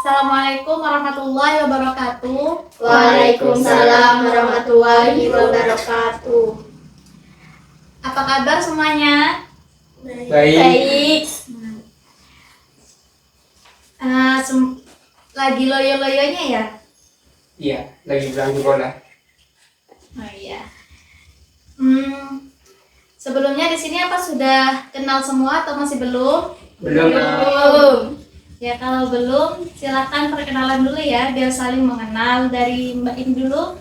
Assalamualaikum warahmatullahi wabarakatuh. Waalaikumsalam warahmatullahi wabarakatuh. Apa kabar semuanya? Baik. Lagi loyo-loyonya ya? Iya, lagi pulang sekolah. Oh iya. Sebelumnya di sini apa sudah kenal semua atau masih belum? Belum. Ya kalau belum, silakan perkenalan dulu ya, biar saling mengenal. Dari Mbak In dulu.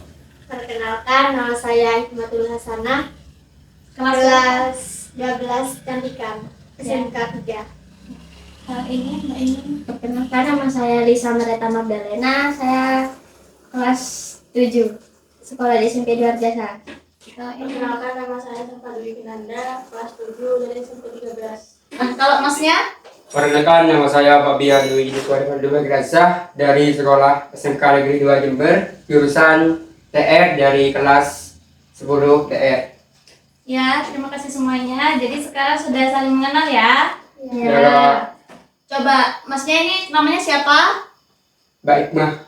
Perkenalkan, nama saya Hikmatul Hasanah, Kelas kelas 12 Cantikan, SMK 3. ini Mbak In. Perkenalkan, nama saya Lisa Mareta Magdalena, saya kelas 7, sekolah di SMP Dwarjasa. Perkenalkan, nama saya Safarudin Kinanda, kelas 7 dari SMP 13. Kalau masnya? Perkenalkan, nama saya Fabian Dwi Gradsah dari sekolah SMK Negeri 2 Jember, jurusan TR dari kelas 10 TR. Ya, terima kasih semuanya. Jadi sekarang sudah saling mengenal ya. Ya. Coba, masnya ini namanya siapa? Baik, mah.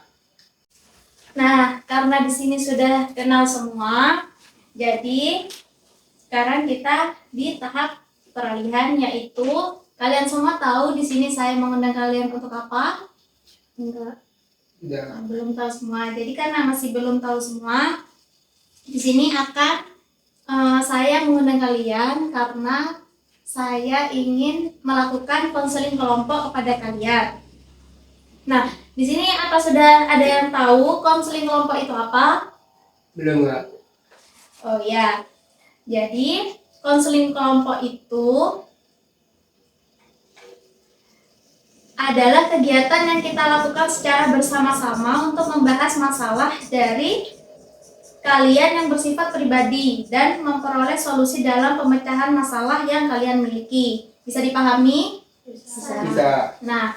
Nah, karena di sini sudah kenal semua, jadi sekarang kita di tahap peralihan, yaitu kalian semua tahu di sini saya mengundang kalian untuk apa? Enggak. Udah. Belum tahu semua. Jadi karena masih belum tahu semua, di sini akan saya mengundang kalian karena saya ingin melakukan konseling kelompok kepada kalian. Nah, di sini apa sudah ada yang tahu konseling kelompok itu apa? Belum, Kak. Oh ya, jadi konseling kelompok itu adalah kegiatan yang kita lakukan secara bersama-sama untuk membahas masalah dari kalian yang bersifat pribadi dan memperoleh solusi dalam pemecahan masalah yang kalian miliki. Bisa dipahami? Bisa. Nah,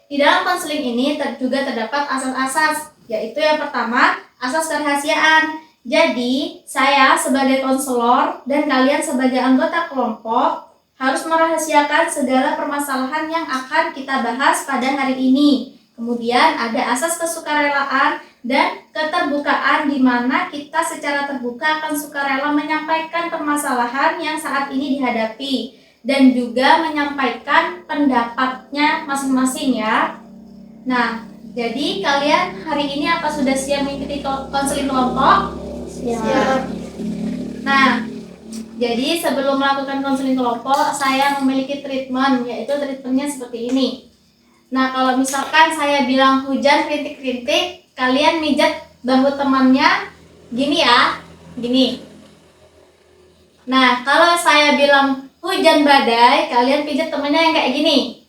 di dalam konseling ini juga terdapat asas-asas, yaitu yang pertama, asas kerahasiaan. Jadi, saya sebagai konselor dan kalian sebagai anggota kelompok harus merahasiakan segala permasalahan yang akan kita bahas pada hari ini. Kemudian ada asas kesukarelaan dan keterbukaan, di mana kita secara terbuka akan sukarela menyampaikan permasalahan yang saat ini dihadapi dan juga menyampaikan pendapatnya masing-masing ya. Nah, jadi kalian hari ini apa sudah siap mengikuti konseling kelompok? Siap. Nah, jadi sebelum melakukan konseling kelompok, saya memiliki treatment, yaitu treatmentnya seperti ini. Nah, kalau misalkan saya bilang hujan rintik-rintik, kalian mijat bahu temannya gini ya, gini. Nah, kalau saya bilang hujan badai, kalian pijat temannya yang kayak gini.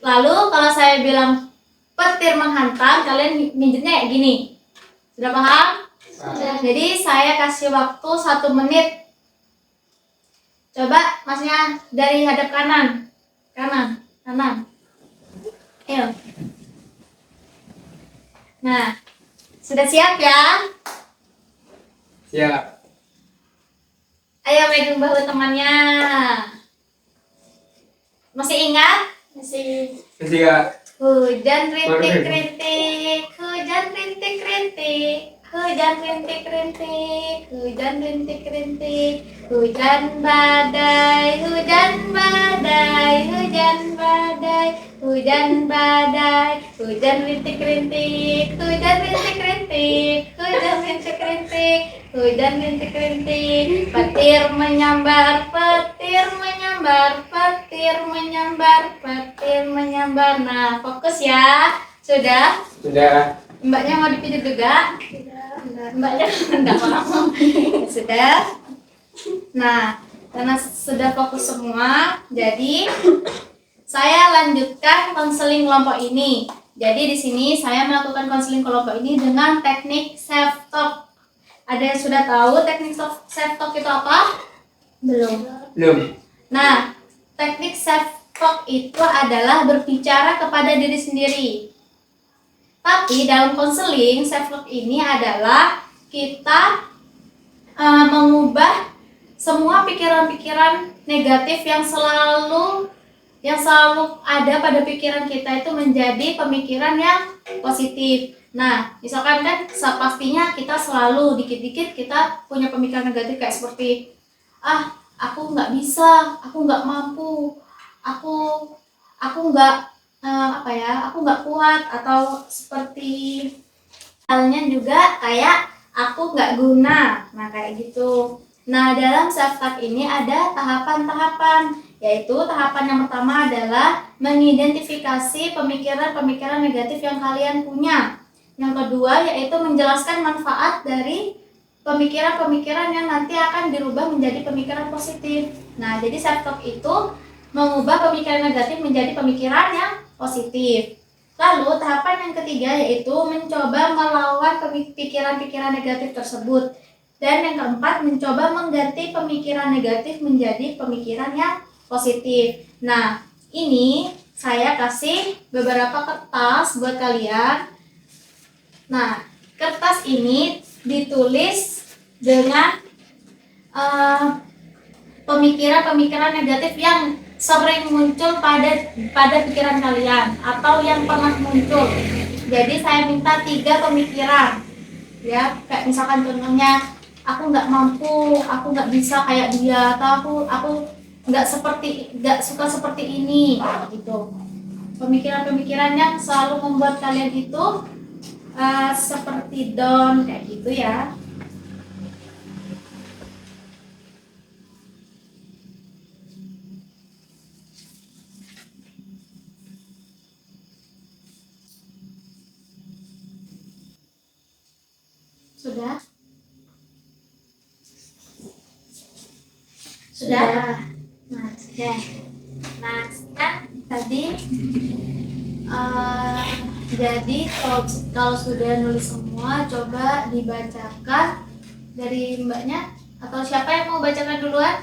Lalu kalau saya bilang petir menghantam, kalian mijatnya kayak gini. Sudah paham? Jadi saya kasih waktu 1 menit. Coba masnya dari hadap kanan. Kanan. Ayo. Nah, sudah siap ya? Siap. Ayo pegang bahu temannya. Masih ingat? Masih. Masih, Kak. Hujan rintik-rintik, hujan rintik-rintik, hujan rintik-rintik, hujan rintik-rintik, hujan badai, hujan badai, hujan badai, hujan badai, hujan rintik-rintik, hujan rintik-rintik, hujan rintik-rintik, hujan rintik-rintik, petir menyambar, petir menyambar, petir menyambar, petir menyambar. Nah, fokus ya. Sudah? Sudah. Mbaknya mau dipijat juga? Mbaknya enggak mau. Sudah? Nah, karena sudah fokus semua, jadi saya lanjutkan konseling kelompok ini. Jadi di sini saya melakukan konseling kelompok ini dengan teknik self talk. Ada yang sudah tahu teknik self talk itu apa? Belum. Nah, teknik self talk itu adalah berbicara kepada diri sendiri. Tapi dalam konseling self talk ini adalah kita mengubah semua pikiran-pikiran negatif yang selalu yang selalu ada pada pikiran kita itu menjadi pemikiran yang positif. Nah, misalkan kan pastinya kita selalu dikit-dikit kita punya pemikiran negatif kayak seperti aku nggak bisa, aku nggak mampu, aku nggak aku nggak kuat, atau seperti halnya juga kayak aku nggak guna. Nah, kayak gitu. Nah, dalam self talk ini ada tahapan-tahapan, yaitu tahapan yang pertama adalah mengidentifikasi pemikiran-pemikiran negatif yang kalian punya. Yang kedua yaitu menjelaskan manfaat dari pemikiran-pemikiran yang nanti akan dirubah menjadi pemikiran positif. Nah, jadi self talk itu mengubah pemikiran negatif menjadi pemikiran yang positif. Lalu tahapan yang ketiga yaitu mencoba melawan pikiran-pikiran negatif tersebut. Dan yang keempat mencoba mengganti pemikiran negatif menjadi pemikiran yang positif. Nah, ini saya kasih beberapa kertas buat kalian. Nah, kertas ini ditulis dengan pemikiran-pemikiran negatif yang sering muncul pada pikiran kalian atau yang pernah muncul. Jadi saya minta 3 pemikiran, ya, kayak misalkan contohnya aku nggak mampu, aku nggak bisa kayak dia, atau aku nggak suka seperti ini, gitu. Pemikiran-pemikiran yang selalu membuat kalian itu seperti down kayak gitu ya. Sudah? Sudah? Nah, oke. Nah, kan tadi jadi kalau sudah nulis semua, coba dibacakan dari mbaknya, atau siapa yang mau bacakan duluan?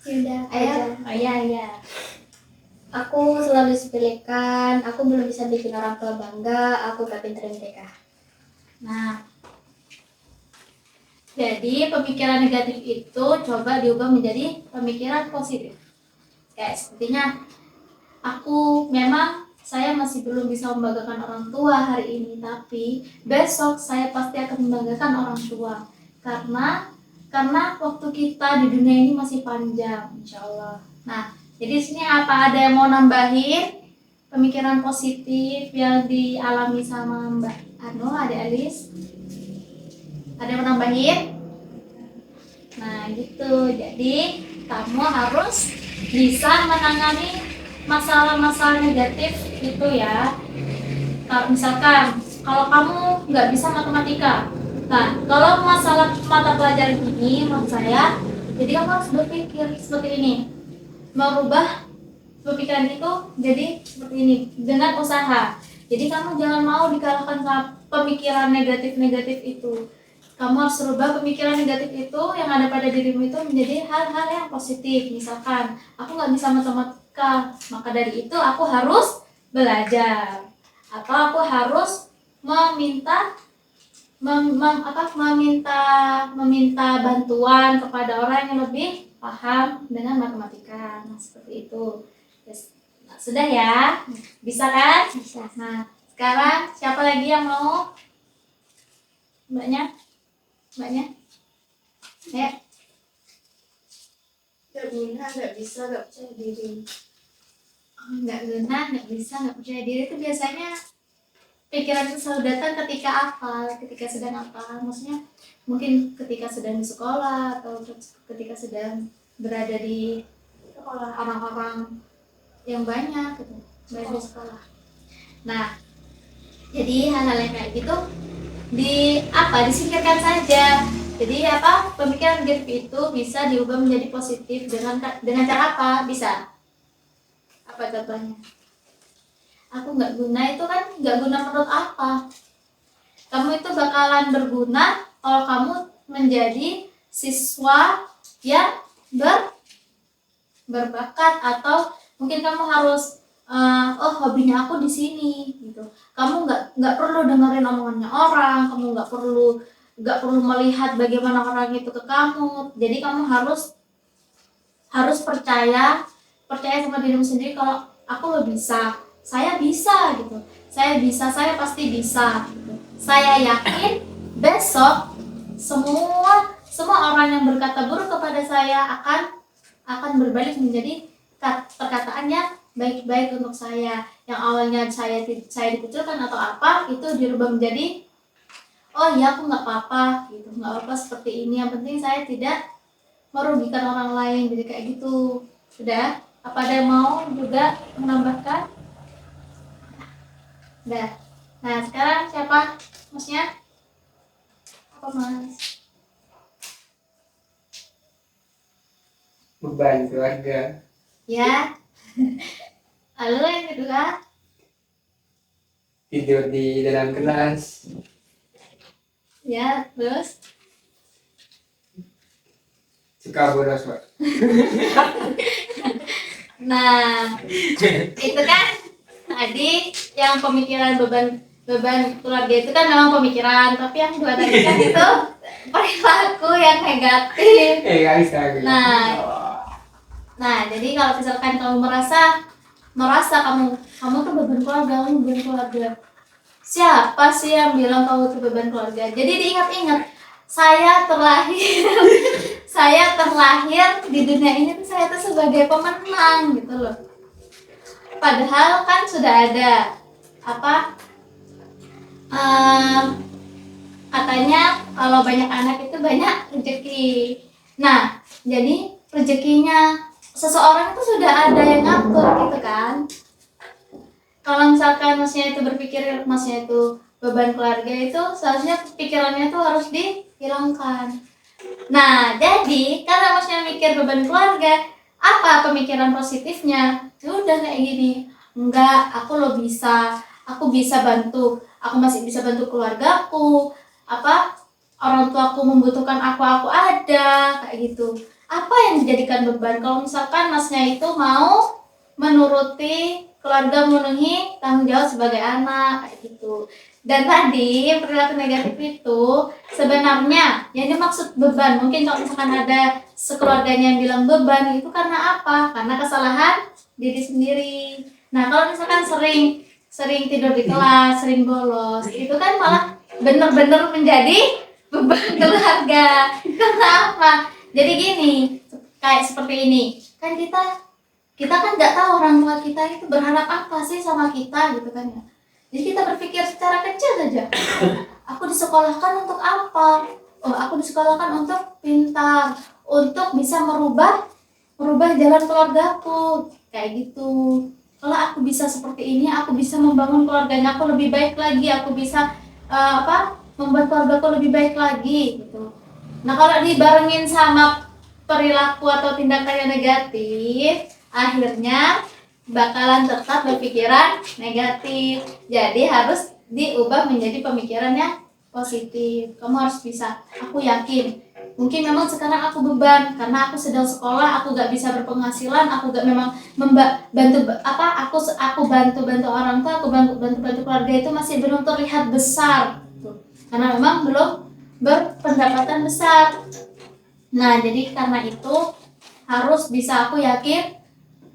Sudah. Ayo. Oh iya. Aku selalu disepelekan, aku belum bisa bikin orang tua bangga, aku gak pinter mereka. Nah, jadi pemikiran negatif itu coba diubah menjadi pemikiran positif. Kayak sepertinya saya masih belum bisa membanggakan orang tua hari ini, tapi besok saya pasti akan membanggakan orang tua. Karena waktu kita di dunia ini masih panjang, insya Allah. Nah, jadi sini apa ada yang mau nambahin pemikiran positif yang dialami sama Mbak Ade Alis? Ada yang mau nambahin? Nah, gitu. Jadi kamu harus bisa menangani masalah-masalah negatif itu ya. Misalkan kalau kamu nggak bisa matematika, nah kalau masalah mata pelajaran ini menurut saya, jadi kamu harus berpikir seperti ini, merubah pemikiran itu jadi seperti ini dengan usaha. Jadi kamu jangan mau dikalahkan sama pemikiran negatif-negatif itu. Kamu harus rubah pemikiran negatif itu yang ada pada dirimu itu menjadi hal-hal yang positif. Misalkan, aku nggak bisa matematika, maka dari itu aku harus belajar. Atau aku harus meminta bantuan kepada orang yang lebih paham dengan matematika. Nah, seperti itu. Nah, sudah ya? Bisa kan? Bisa. Nah, sekarang siapa lagi yang mau? Mbaknya? Ya. Gak guna, gak bisa, gak percaya diri. Nggak guna, nggak bisa, nggak percaya diri itu biasanya pikiran itu selalu datang ketika sedang apa? Maksudnya mungkin ketika sedang di sekolah atau ketika sedang berada di sekolah orang-orang yang banyak gitu, berada di sekolah. Nah, jadi hal-hal yang kayak gitu disingkirkan saja. Jadi pemikiran negatif itu bisa diubah menjadi positif dengan cara apa? Bisa apa contohnya? Aku nggak guna itu kan nggak guna menurut apa? Kamu itu bakalan berguna kalau kamu menjadi siswa yang berbakat, atau mungkin kamu harus hobinya aku di sini gitu. Kamu nggak perlu dengerin omongannya orang, kamu nggak perlu melihat bagaimana orang itu ke kamu. Jadi kamu harus harus percaya sama dirimu sendiri kalau aku lo bisa, saya bisa gitu, saya pasti bisa gitu. Saya yakin besok semua orang yang berkata buruk kepada saya akan berbalik menjadi perkataannya baik-baik untuk saya. Yang awalnya saya dikucilkan atau apa, itu dirubah menjadi oh iya aku nggak apa-apa gitu, nggak apa-apa seperti ini, yang penting saya tidak merugikan orang lain. Jadi kayak gitu. Sudah? Apa ada yang mau juga menambahkan? Udah. Nah sekarang siapa? Masnya? Apa mas? Beban keluarga. Ya. Lalu yang kedua? Tidur di dalam kelas. Ya, terus? Suka bolos, Pak. Nah, itu kan tadi yang pemikiran beban keluarga itu kan memang pemikiran, tapi yang dua tadi kan itu perilaku yang negatif. Gak bisa. Nah, jadi kalau misalkan kamu merasa kamu tuh beban keluarga, siapa sih yang bilang kamu tuh beban keluarga? Jadi diingat-ingat, saya terlahir di dunia ini tuh saya tuh sebagai pemenang gitu loh. Padahal kan sudah ada katanya kalau banyak anak itu banyak rezeki. Nah, jadi rezekinya seseorang itu sudah ada yang ngatur gitu kan. Kalau misalkan masnya itu berpikir masnya itu beban keluarga, itu seharusnya pikirannya itu harus dihilangkan. Nah, jadi karena masnya mikir beban keluarga, apa pemikiran positifnya? Ya udah kayak gini, enggak, aku lo bisa, aku bisa bantu, aku masih bisa bantu keluargaku, orang tuaku membutuhkan aku ada, kayak gitu. Apa yang dijadikan beban? Kalau misalkan masnya itu mau menuruti keluarga, memenuhi tanggung jawab sebagai anak, kayak gitu. Dan tadi perilaku negatif itu sebenarnya yang dimaksud beban, mungkin kalau misalkan ada sekeluarganya yang bilang beban, itu karena apa? Karena kesalahan diri sendiri. Nah, kalau misalkan sering tidur di kelas, sering bolos, itu kan malah bener-bener menjadi beban keluarga. Karena apa? Jadi gini, kayak seperti ini, kan kita kan nggak tahu orang tua kita itu berharap apa sih sama kita gitu kan ya. Jadi kita berpikir secara kecil saja. Aku disekolahkan untuk apa? Oh, aku disekolahkan untuk pintar, untuk bisa merubah jalan keluargaku, kayak gitu. Kalau aku bisa seperti ini, aku bisa membangun keluarganya aku lebih baik lagi, aku bisa membuat keluargaku lebih baik lagi gitu. Nah, kalau dibarengin sama perilaku atau tindakan yang negatif, akhirnya bakalan tetap berpikiran negatif. Jadi harus diubah menjadi pemikiran yang positif. Kamu harus bisa. Aku yakin. Mungkin memang sekarang aku beban karena aku sedang sekolah, aku gak bisa berpenghasilan, aku gak memang aku bantu orang tua, aku bantu keluarga itu masih belum terlihat besar. Karena memang belum berpendapatan besar. Nah, jadi karena itu harus bisa, aku yakin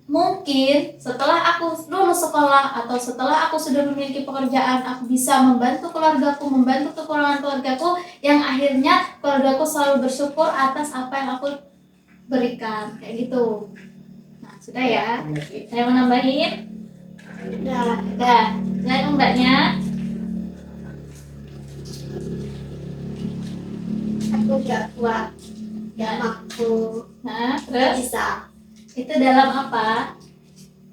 mungkin setelah aku lulus sekolah atau setelah aku sudah memiliki pekerjaan, aku bisa membantu keluargaku, membantu kekurangan keluargaku, yang akhirnya keluargaku selalu bersyukur atas apa yang aku berikan, kayak gitu. Nah, sudah ya. Saya mau nambahin? Udah. Saya mbaknya. Aku gak kuat, gak mampu, Nah, gak terus bisa. itu dalam apa?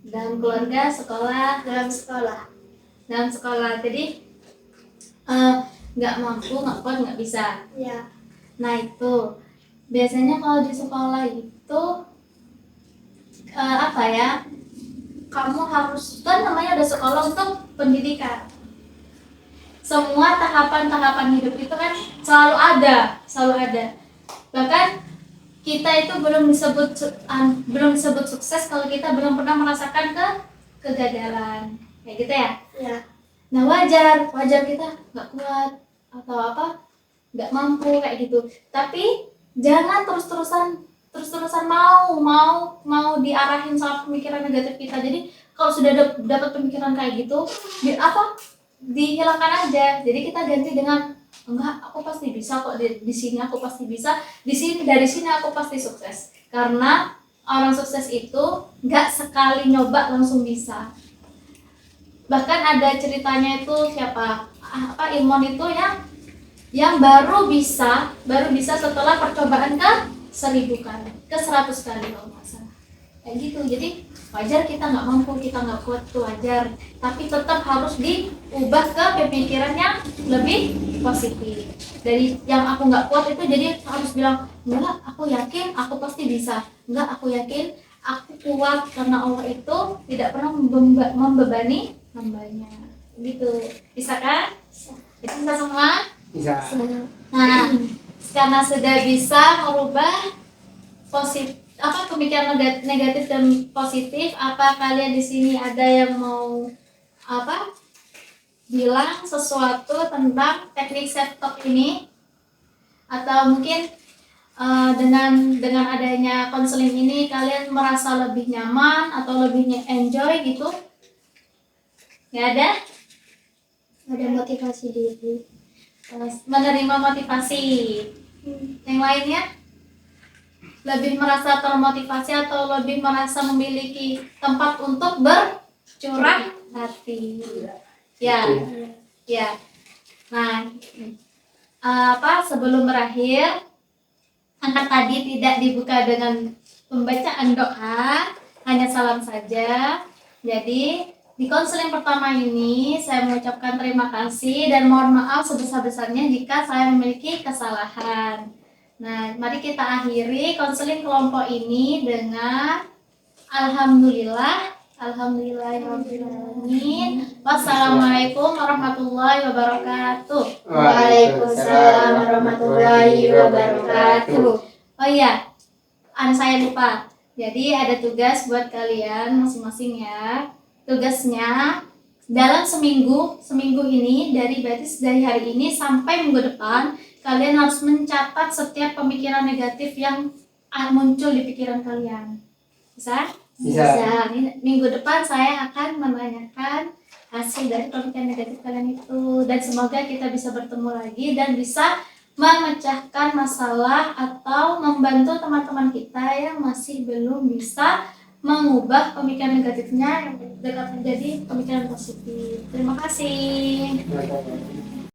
Dalam keluarga, sekolah, dalam sekolah. Jadi nggak mampu, nggak kuat, nggak bisa. Ya. Nah, itu biasanya kalau di sekolah itu kamu harus, kan namanya ada sekolah untuk pendidikan. Semua tahapan-tahapan hidup itu kan selalu ada. Bahkan kita itu belum disebut sukses kalau kita belum pernah merasakan kegagalan, kayak gitu ya. Ya. Nah, wajar kita nggak kuat atau nggak mampu kayak gitu. Tapi jangan terus-terusan terus-terusan mau diarahin sama pemikiran negatif kita. Jadi kalau sudah dapat pemikiran kayak gitu, dihilangkan aja. Jadi kita ganti dengan enggak, aku pasti bisa kok, di sini aku pasti bisa, dari sini aku pasti sukses. Karena orang sukses itu nggak sekali nyoba langsung bisa. Bahkan ada ceritanya itu siapa, Ilmon itu yang baru bisa setelah percobaan ke 1000 kali, ke 100 kali kalau nggak salah. Kayak gitu. Jadi wajar kita nggak mampu, kita nggak kuat, itu wajar. Tapi tetap harus diubah ke pemikiran yang lebih positif. Dari yang aku nggak kuat itu jadi harus bilang, enggak, aku yakin aku pasti bisa. Enggak, aku yakin aku kuat karena Allah itu tidak pernah membebani hambanya. Gitu. Bisa kan? Bisa semua? Bisa. Nah, karena sudah bisa merubah pemikiran negatif dan positif, apa kalian di sini ada yang mau bilang sesuatu tentang teknik self talk ini? Atau mungkin dengan adanya konseling ini kalian merasa lebih nyaman atau lebih enjoy gitu? Nggak ada? Ada motivasi diri. Menerima motivasi. Yang lainnya lebih merasa termotivasi atau lebih merasa memiliki tempat untuk bercurah hati. Ya. Nah, sebelum berakhir, angkat tadi tidak dibuka dengan pembacaan doa, hanya salam saja. Jadi di konseling pertama ini saya mengucapkan terima kasih dan mohon maaf sebesar-besarnya jika saya memiliki kesalahan. Nah, mari kita akhiri konseling kelompok ini dengan Alhamdulillahirabbil alamin. Wassalamualaikum warahmatullahi wabarakatuh. Waalaikumsalam warahmatullahi wabarakatuh. Oh iya, saya lupa. Jadi ada tugas buat kalian masing-masing ya. Tugasnya dalam seminggu ini dari hari ini sampai minggu depan kalian harus mencatat setiap pemikiran negatif yang muncul di pikiran kalian. Bisa? Bisa. Minggu depan saya akan menanyakan hasil dari pemikiran negatif kalian itu, dan semoga kita bisa bertemu lagi dan bisa memecahkan masalah atau membantu teman-teman kita yang masih belum bisa mengubah pemikiran negatifnya yang menjadi pemikiran positif. Terima kasih.